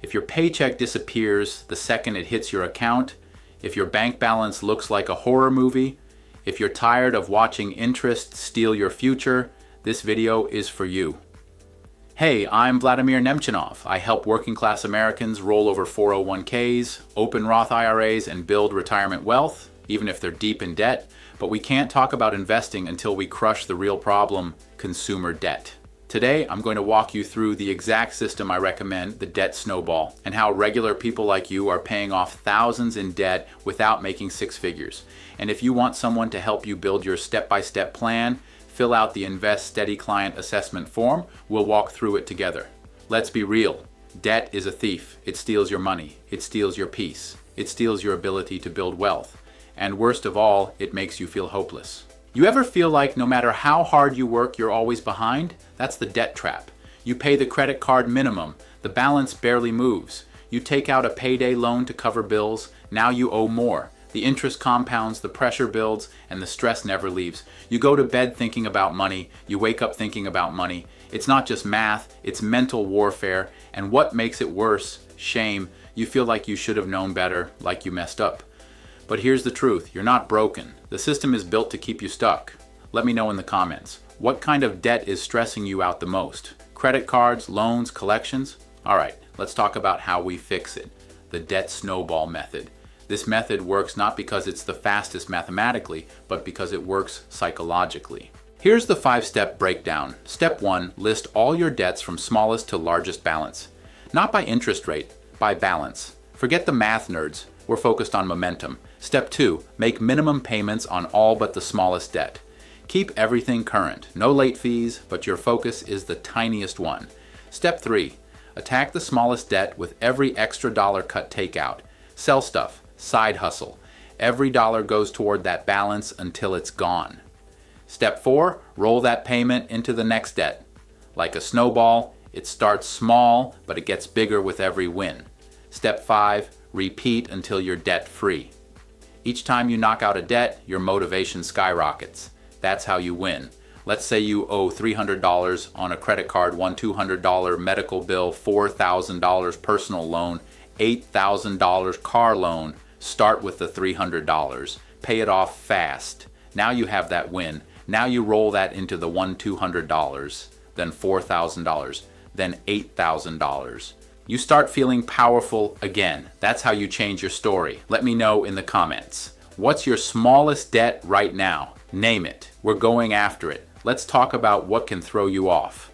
If your paycheck disappears the second it hits your account, if your bank balance looks like a horror movie, if you're tired of watching interest steal your future, this video is for you. Hey, I'm Vladimir Nemchinov. I help working class Americans roll over 401ks, open Roth IRAs, and build retirement wealth, even if they're deep in debt. But we can't talk about investing until we crush the real problem, consumer debt. Today, I'm going to walk you through the exact system I recommend, the debt snowball, and how regular people like you are paying off thousands in debt without making six figures. And if you want someone to help you build your step-by-step plan, fill out the Invest Steady Client Assessment form. We'll walk through it together. Let's be real. Debt is a thief. It steals your money. It steals your peace. It steals your ability to build wealth. And worst of all, it makes you feel hopeless. You ever feel like no matter how hard you work, you're always behind? That's the debt trap. You pay the credit card minimum. The balance barely moves. You take out a payday loan to cover bills. Now you owe more. The interest compounds, the pressure builds, and the stress never leaves. You go to bed thinking about money. You wake up thinking about money. It's not just math, it's mental warfare. And what makes it worse? Shame. You feel like you should have known better, like you messed up. But here's the truth, you're not broken. The system is built to keep you stuck. Let me know in the comments. What kind of debt is stressing you out the most? Credit cards, loans, collections? All right, let's talk about how we fix it. The debt snowball method. This method works not because it's the fastest mathematically, but because it works psychologically. Here's the 5-step breakdown. Step 1, list all your debts from smallest to largest balance. Not by interest rate, by balance. Forget the math nerds. We're focused on momentum. Step 2, make minimum payments on all but the smallest debt. Keep everything current. No late fees, but your focus is the tiniest one. Step 3, attack the smallest debt with every extra dollar cut takeout. Sell stuff. Side hustle. Every dollar goes toward that balance until it's gone. Step 4, roll that payment into the next debt. Like a snowball, it starts small, but it gets bigger with every win. Step 5, repeat until you're debt-free. Each time you knock out a debt, your motivation skyrockets. That's how you win. Let's say you owe $300 on a credit card, $200 medical bill, $4,000 personal loan, $8,000 car loan. Start with the $300. Pay it off fast. Now you have that win. Now you roll that into the $200, then $4,000, then $8,000. You start feeling powerful again. That's how you change your story. Let me know in the comments. What's your smallest debt right now? Name it. We're going after it. Let's talk about what can throw you off.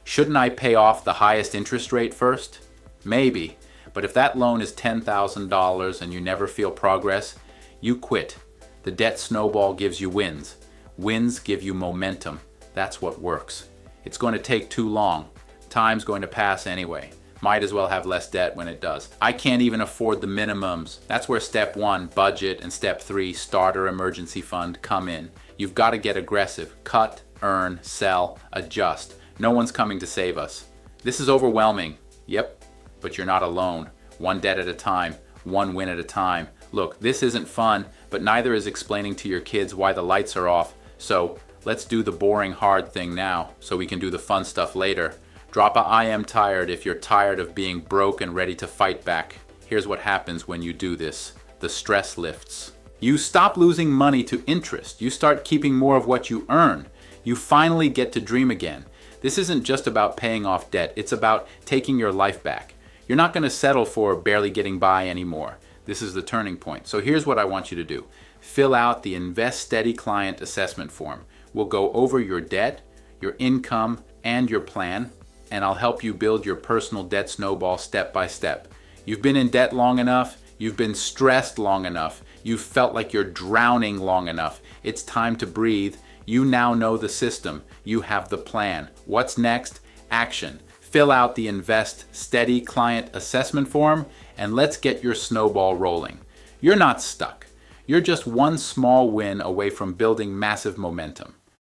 Shouldn't I pay off the highest interest rate first? Maybe. But if that loan is $10,000 and you never feel progress, you quit. The debt snowball gives you wins. Wins give you momentum. That's what works. It's going to take too long. Time's going to pass anyway. Might as well have less debt when it does. I can't even afford the minimums. That's where step 1, budget, and step 3, starter emergency fund, come in. You've got to get aggressive. Cut, earn, sell, adjust. No one's coming to save us. This is overwhelming. Yep, but you're not alone. One debt at a time, one win at a time. Look, this isn't fun, but neither is explaining to your kids why the lights are off. So let's do the boring hard thing now so we can do the fun stuff later. Drop a I am tired if you're tired of being broke and ready to fight back. Here's what happens when you do this. The stress lifts. You stop losing money to interest. You start keeping more of what you earn. You finally get to dream again. This isn't just about paying off debt. It's about taking your life back. You're not going to settle for barely getting by anymore. This is the turning point. So here's what I want you to do. Fill out the Invest Steady Client Assessment form. We'll go over your debt, your income, and your plan, and I'll help you build your personal debt snowball step by step. You've been in debt long enough. You've been stressed long enough. You've felt like you're drowning long enough. It's time to breathe. You now know the system. You have the plan. What's next? Action. Fill out the Invest Steady Client Assessment form, and let's get your snowball rolling. You're not stuck. You're just one small win away from building massive momentum.